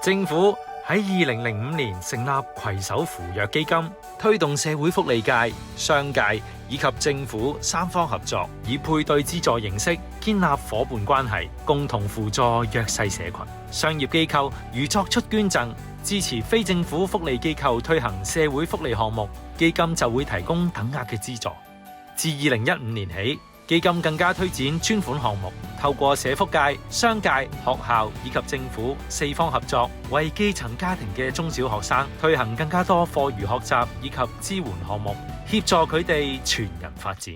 政府喺2005年成立攜手扶弱基金，推動社會福利界、商界以及政府三方合作，以配對資助形式建立夥伴關係，共同輔助弱勢社群。商業機構如作出捐贈，支持非政府福利機構推行社會福利項目，基金就會提供等額嘅資助。自2015年起，基金更加推展專款項目，透過社福界、商界、學校以及政府四方合作，為基層家庭嘅中小學生推行更加多課餘學習以及支援項目，協助佢哋全人發展。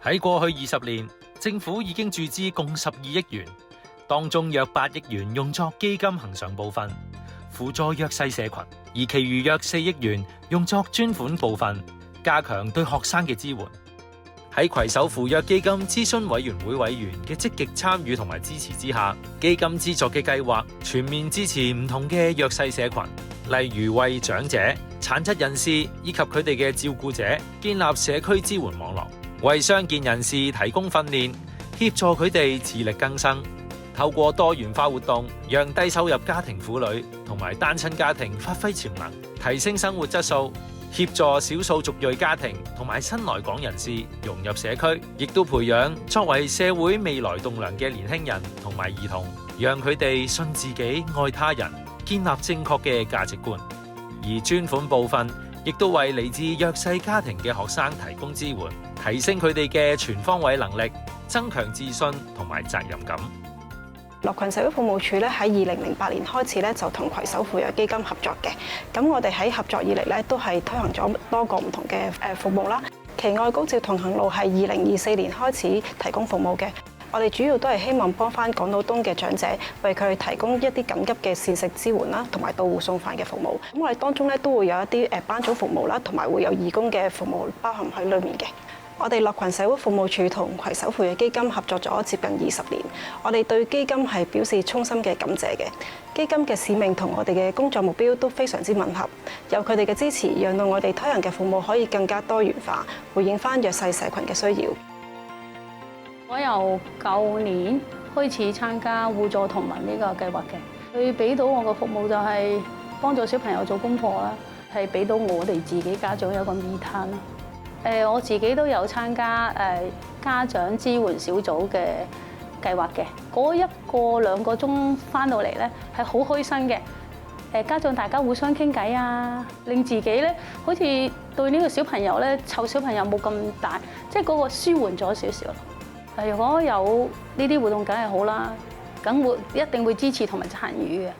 喺過去20年，政府已經注資共12億元，當中約8億元用作基金恆常部分，輔助弱勢社群，而其餘約4億元用作專款部分，加強對學生嘅支援。喺攜手扶弱基金諮詢委員會委員嘅積極參與同埋支持之下，基金資助嘅計劃全面支持唔同嘅弱勢社群，例如為長者、殘疾人士以及佢哋嘅照顧者建立社區支援網絡，為傷健人士提供訓練，協助佢哋自力更生。透過多元化活動，讓低收入家庭婦女同埋單親家庭發揮潛能，提升生活質素。協助少數族裔家庭同埋新來港人士融入社區，亦都培養作為社會未來棟樑嘅年輕人同埋兒童，讓佢哋信自己、愛他人，建立正確嘅價值觀。而專款部分亦都為嚟自弱勢家庭嘅學生提供支援，提升佢哋嘅全方位能力，增強自信同埋責任感。樂群社會服務處咧喺2008年開始咧就同攜手扶弱基金合作嘅，咁我哋喺合作以嚟咧都係推行咗多個唔同嘅服務啦。耆愛高照同行路係2024年開始提供服務嘅，我哋主要都係希望幫翻港島東嘅長者，為佢提供一啲緊急嘅膳食支援啦，同埋到戶送飯嘅服務。咁我哋當中咧都會有一啲班組服務啦，同埋會有義工嘅服務包含喺裡面嘅。我哋樂群社會服務處同攜手扶弱基金合作咗接近20年，我哋對基金係表示衷心嘅感謝嘅。基金嘅使命同我哋嘅工作目標都非常之吻合，有佢哋嘅支持，讓到我哋推行嘅服務可以更加多元化，回應翻弱勢社群嘅需要。我由舊年開始參加互助同文呢個計劃嘅，佢俾到我嘅服務就係幫助小朋友做功課啦，係俾到我哋自己家長有個 me time 啦。我自己都有參加家長支援小組嘅計劃嘅，嗰1個2個鐘翻到嚟咧係好開心嘅。家長大家互相傾偈啊，令自己咧好似對呢個小朋友咧湊小朋友冇咁大，即係嗰個舒緩咗少少。如果有呢啲活動梗係好啦，一定會支持同埋參與嘅。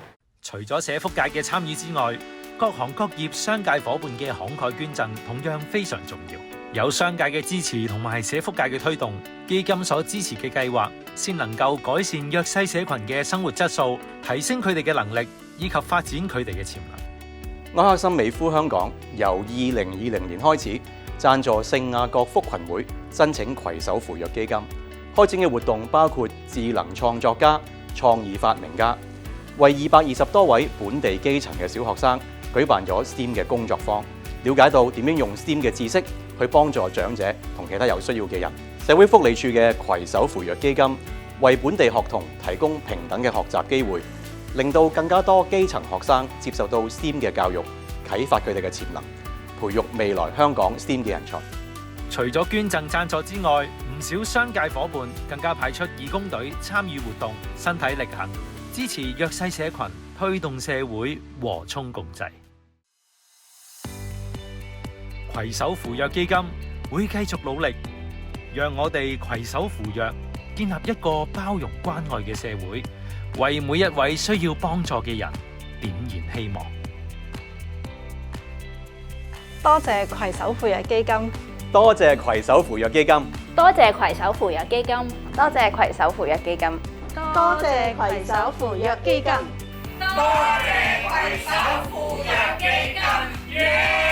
除咗社福界嘅參與之外，各行各業商界伙伴嘅慷慨捐贈同樣非常重要。有商界嘅支持同埋社福界嘅推動，基金所支持嘅計劃先能夠改善弱勢社群嘅生活質素，提升佢哋嘅能力，以及發展佢哋嘅潛能。愛克森美孚香港由2020年開始贊助聖雅各福群會申請攜手扶弱基金，開展嘅活動包括智能創作家、創意發明家，為220多位本地基層嘅小學生舉辦咗 STEAM 嘅工作坊，了解到點樣用 STEAM 嘅知識去幫助長者同其他有需要嘅人。社會福利署嘅攜手扶弱基金為本地學童提供平等嘅學習機會，令到更加多基層學生接受到 STEAM 嘅教育，啟發佢哋嘅潛能，培育未來香港 STEAM 嘅人才。除咗捐贈贊助之外，唔少商界伙伴更加派出義工隊參與活動，身體力行，支持弱勢社群，推動社會和衷共濟。攜手扶弱基金會繼續努力，讓我哋攜手扶弱，建立一個包容關愛嘅社會，為每一位需要幫助嘅人點燃希望。多謝攜手扶弱基金，多謝攜手扶弱基金，多謝攜手扶弱基金，多謝攜手扶弱基金，多謝攜手扶弱基金，多謝攜手扶弱基金。